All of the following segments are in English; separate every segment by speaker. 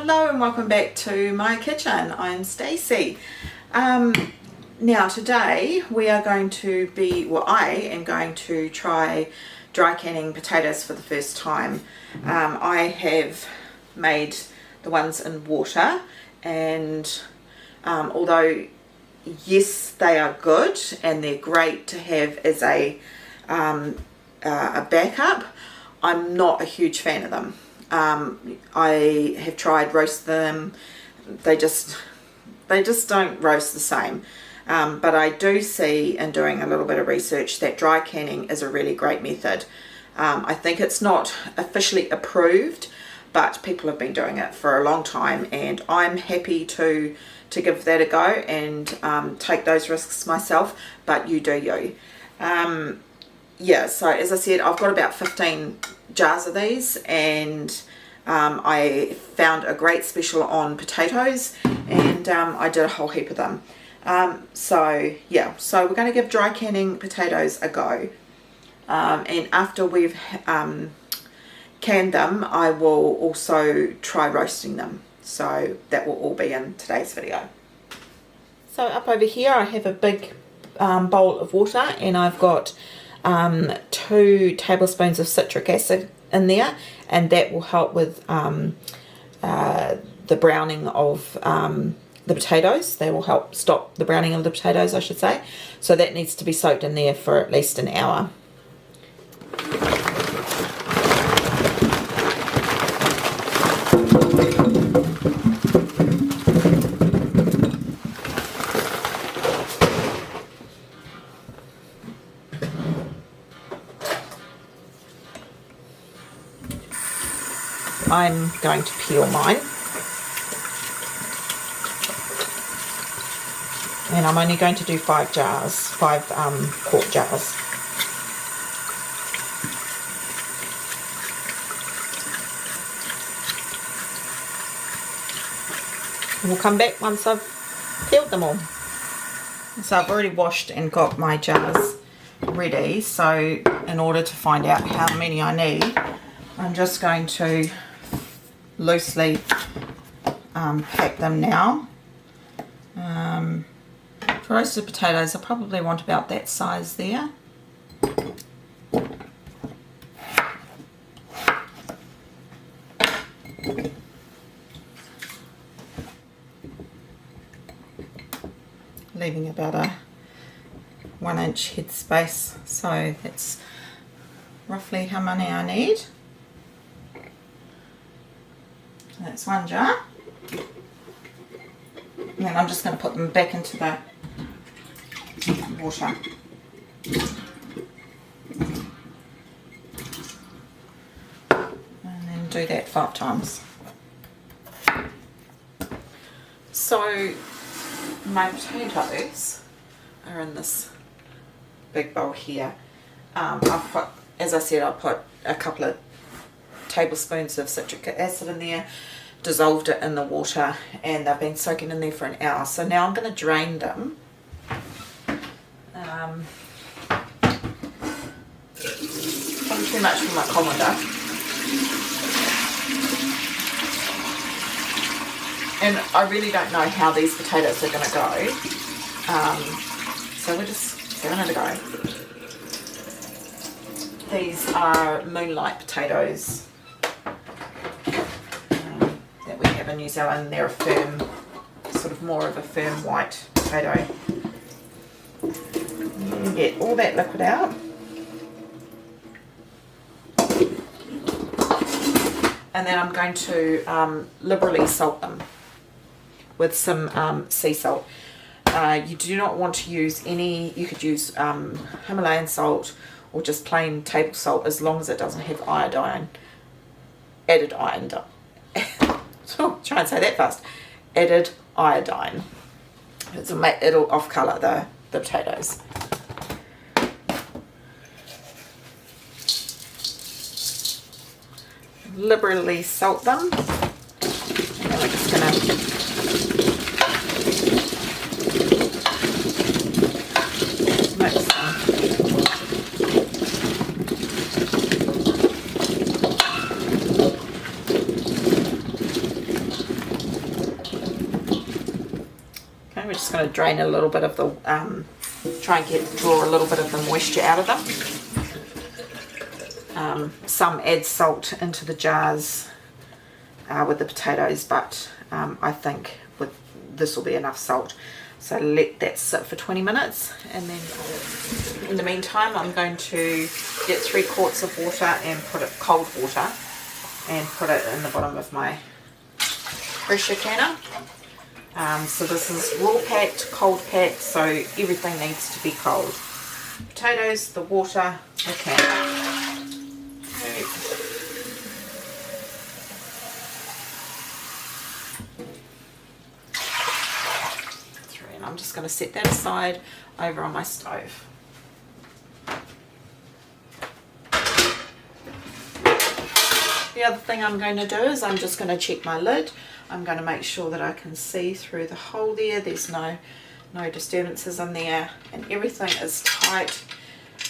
Speaker 1: Hello and welcome back to my kitchen. I'm Stacey. Now today we are going to I am going to try dry canning potatoes for the first time. I have made the ones in water, and although yes, they are good and they're great to have as a backup, I'm not a huge fan of them. I have tried roast them. They just don't roast the same. But I do see, in doing a little bit of research, that dry canning is a really great method. I think it's not officially approved, but people have been doing it for a long time, and I'm happy to give that a go and take those risks myself, but you do you. Yeah, so as I said, I've got about 15 jars of these, and I found a great special on potatoes, and I did a whole heap of them. So yeah, so we're going to give dry canning potatoes a go, and after we've canned them, I will also try roasting them. So that will all be in today's video. So up over here I have a big bowl of water, and I've got 2 tablespoons of citric acid in there, and that will help with the browning of the potatoes. They will help stop the browning of the potatoes, I should say. So that needs to be soaked in there for at least an hour. I'm going to peel mine, and I'm only going to do 5 quart jars. And we'll come back once I've peeled them all. So I've already washed and got my jars ready, so in order to find out how many I need, I'm just going to loosely pack them now. For roasted potatoes, I probably want about that size there. Leaving about a 1-inch head space, so that's roughly how many I need. That's 1 jar, and then I'm just going to put them back into the water. And then do that 5 times. So my potatoes are in this big bowl here. I've put, as I said, I put a couple of tablespoons of citric acid in there, dissolved it in the water, and they've been soaking in there for an hour. So now I'm going to drain them. Probably too much for my colander. And I really don't know how these potatoes are going to go. So we're just giving it a go. These are moonlight potatoes that we have in New Zealand. They're a firm, sort of more of a firm white potato. You get all that liquid out. And then I'm going to liberally salt them with some sea salt. You do not want to use any, you could use Himalayan salt or just plain table salt, as long as it doesn't have iodine, added iodine. Oh, try and say that fast. Added iodine. It'll off colour the potatoes. Liberally salt them, and then we're just going to mix them. just going to drain a little bit of the, try and draw a little bit of the moisture out of them. Some add salt into the jars with the potatoes, but I think this will be enough salt. So let that sit for 20 minutes, and then in the meantime I'm going to get 3 quarts of water and put it, cold water, and put it in the bottom of my pressure canner. So this is raw packed, cold packed, so everything needs to be cold. Potatoes, the water, the canner. Okay. I'm just going to set that aside over on my stove. The other thing I'm going to do is I'm just going to check my lid. I'm going to make sure that I can see through the hole there. There's no disturbances in there, and everything is tight.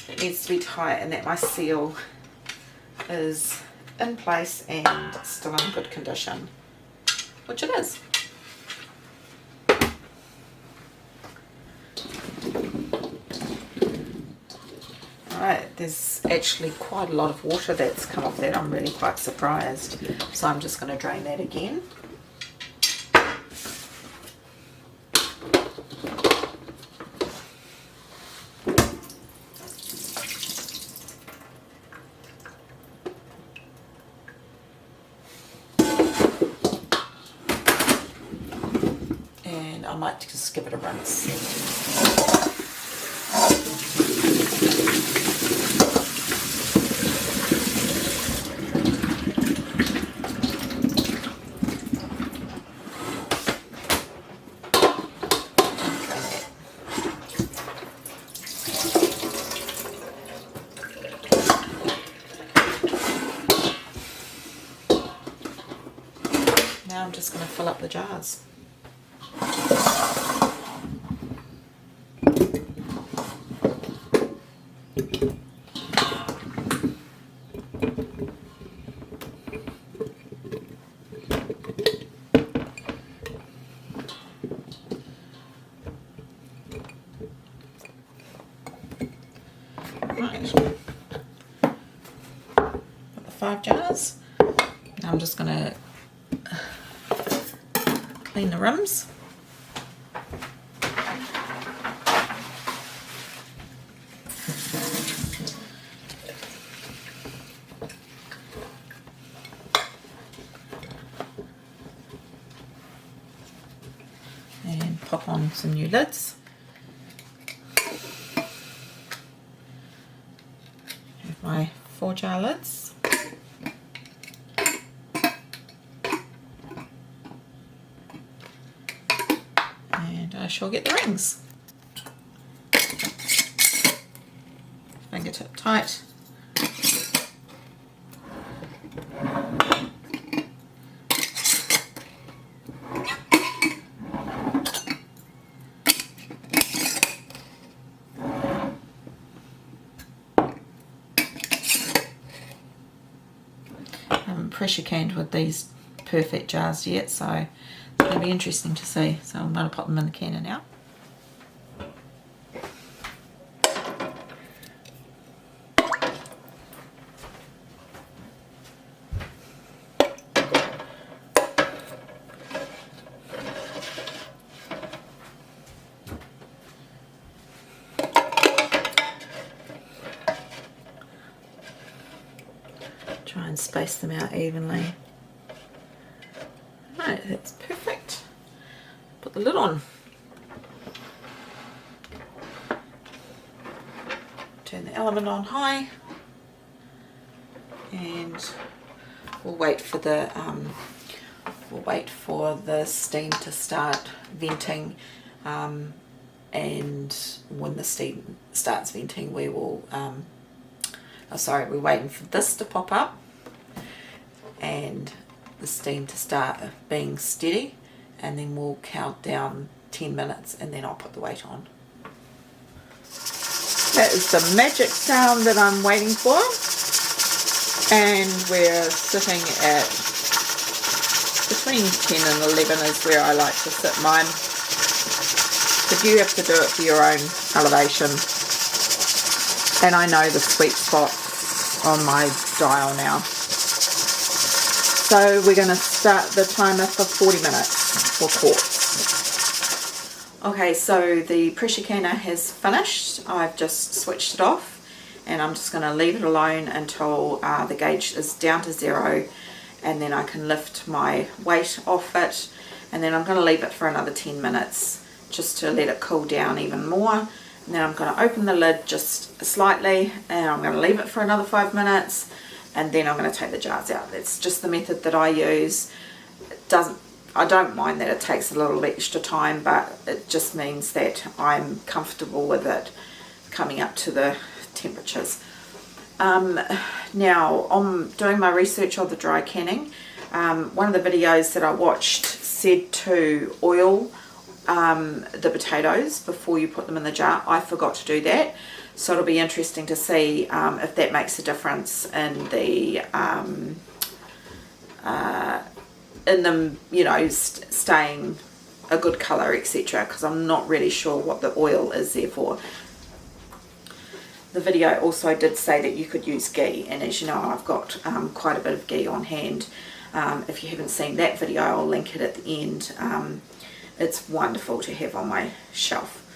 Speaker 1: It needs to be tight, and that my seal is in place and still in good condition, which it is. Alright, there's actually quite a lot of water that's come off that. I'm really quite surprised. So I'm just going to drain that again. And I might just give it a rinse. Now I'm just going to fill up the jars. Right. Got the 5 jars. Now I'm just going to clean the rims. And pop on some new lids. Have my 4 jar lids. I shall get the rings. Fingertip tight. I haven't pressure canned with these perfect jars yet, so it'll be interesting to see. So I'm going to pop them in the canner now. Try and space them out evenly. Right, that's perfect. Put the lid on. Turn the element on high, and we'll wait for the steam to start venting. And when the steam starts venting, we will. We're waiting for this to pop up and the steam to start being steady, and then we'll count down 10 minutes and then I'll put the weight on. That is the magic sound that I'm waiting for, and we're sitting at between 10 and 11 is where I like to sit mine. but you have to do it for your own elevation. And I know the sweet spot on my dial now. So we're going to start the timer for 40 minutes for quarts. Okay, so the pressure canner has finished. I've just switched it off, and I'm just going to leave it alone until the gauge is down to 0, and then I can lift my weight off it, and then I'm going to leave it for another 10 minutes just to let it cool down even more. And then I'm going to open the lid just slightly, and I'm going to leave it for another 5 minutes, and then I'm going to take the jars out. That's just the method that I use. I don't mind that it takes a little extra time, but it just means that I'm comfortable with it coming up to the temperatures. Now, I'm doing my research on the dry canning. One of the videos that I watched said to oil the potatoes before you put them in the jar. I forgot to do that, so it'll be interesting to see if that makes a difference in the in them, you know, staying a good colour, etc., because I'm not really sure what the oil is there for. The video also did say that you could use ghee, and as you know, I've got quite a bit of ghee on hand. If you haven't seen that video, I'll link it at the end. It's wonderful to have on my shelf.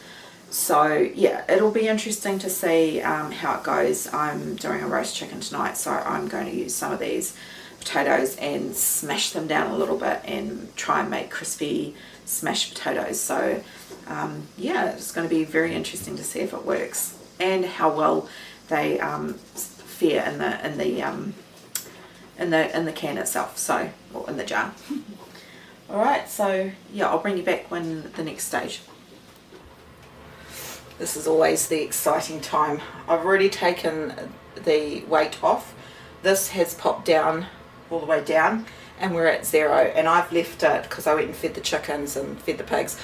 Speaker 1: So yeah, it'll be interesting to see how it goes. I'm doing a roast chicken tonight, so I'm going to use some of these potatoes and smash them down a little bit and try and make crispy smashed potatoes. So yeah, it's going to be very interesting to see if it works and how well they fare in the can itself, so, or in the jar. Alright, so yeah, I'll bring you back when the next stage. This is always the exciting time. I've already taken the weight off. This has popped down all the way down, and we're at 0, and I've left it because I went and fed the chickens and fed the pigs.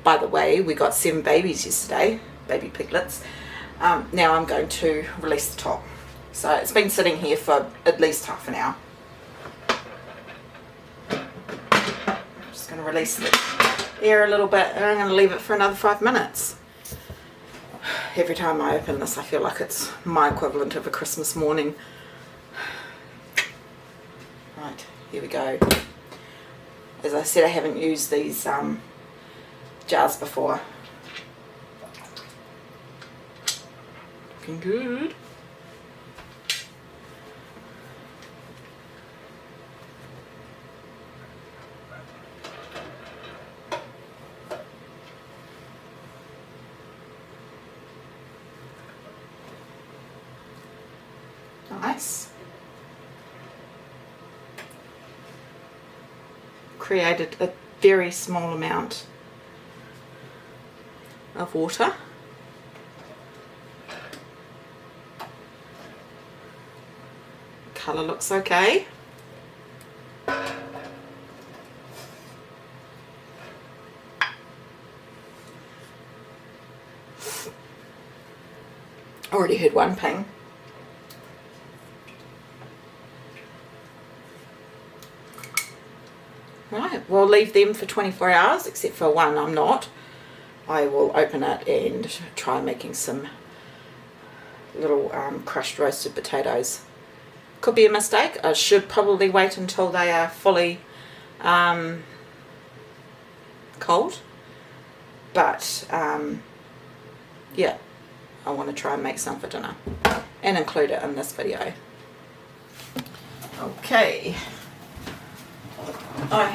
Speaker 1: By the way, we got 7 babies yesterday, baby piglets. Now I'm going to release the top. So it's been sitting here for at least half an hour. Just going to release the air a little bit, and I'm going to leave it for another 5 minutes. Every time I open this, I feel like it's my equivalent of a Christmas morning. Right, here we go. As I said, I haven't used these jars before. Looking good. Nice. Created a very small amount of water. Colour looks okay. Already heard one ping. Right, we'll leave them for 24 hours, except for one I'm not. I will open it and try making some little crushed roasted potatoes. Could be a mistake. I should probably wait until they are fully cold. But yeah, I want to try and make some for dinner and include it in this video. Okay. I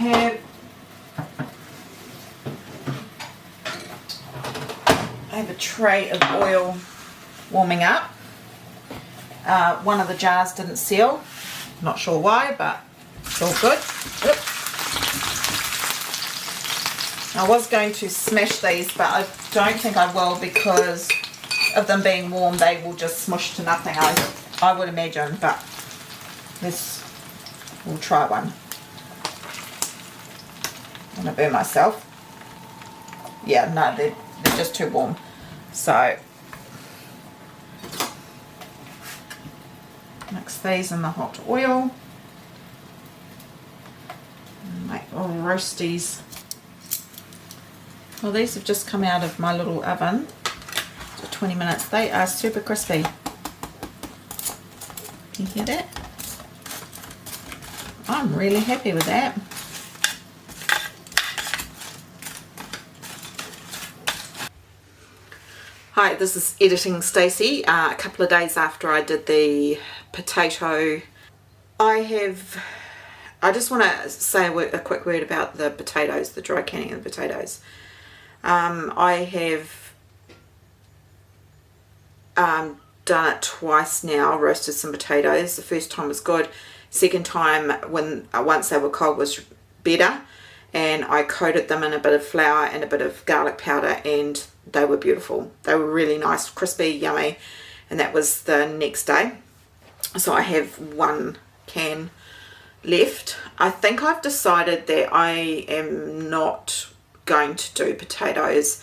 Speaker 1: have a tray of oil warming up. One of the jars didn't seal. Not sure why, but it's all good. Oop. I was going to smash these, but I don't think I will because of them being warm. They will just smush to nothing, I would imagine, but we'll try one. I'm going to burn myself. Yeah, no, they're just too warm. So, mix these in the hot oil. Make little roasties Well, these have just come out of my little oven for 20 minutes. They are super crispy. Can you hear that? I'm really happy with that. Hi, this is Editing Stacey. A couple of days after I did the potato, I just want to say a quick word about the potatoes, the dry canning of the potatoes. I have done it twice now, roasted some potatoes. The first time was good. Second time, once they were cold, was better, and I coated them in a bit of flour and a bit of garlic powder, and they were beautiful. They were really nice, crispy, yummy, and that was the next day. So I have one can left. I think I've decided that I am not going to do potatoes.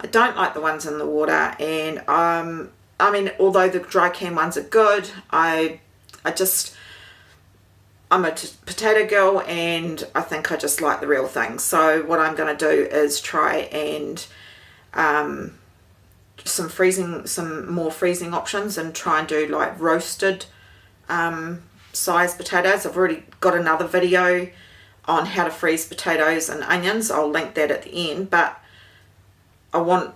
Speaker 1: I don't like the ones in the water, and I mean, although the dry can ones are good, I'm a potato girl, and I think I just like the real thing. So what I'm going to do is try and some more freezing options, and try and do like roasted size potatoes. I've already got another video on how to freeze potatoes and onions. I'll link that at the end, but I want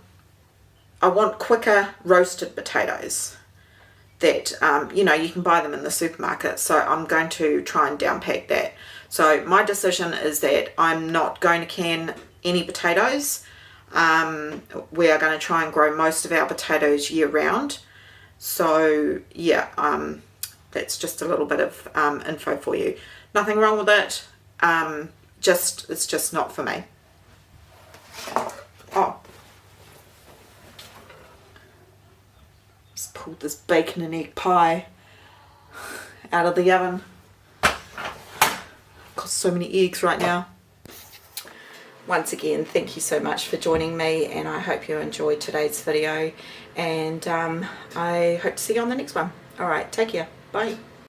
Speaker 1: quicker roasted potatoes that you know, you can buy them in the supermarket. So I'm going to try and downpack that. So my decision is that I'm not going to can any potatoes. We are going to try and grow most of our potatoes year round. So yeah, that's just a little bit of info for you. Nothing wrong with it. It's just not for me. Oh, just pulled this bacon and egg pie out of the oven. Got so many eggs right now. Once again, thank you so much for joining me, and I hope you enjoyed today's video, and I hope to see you on the next one. Alright, take care. Bye.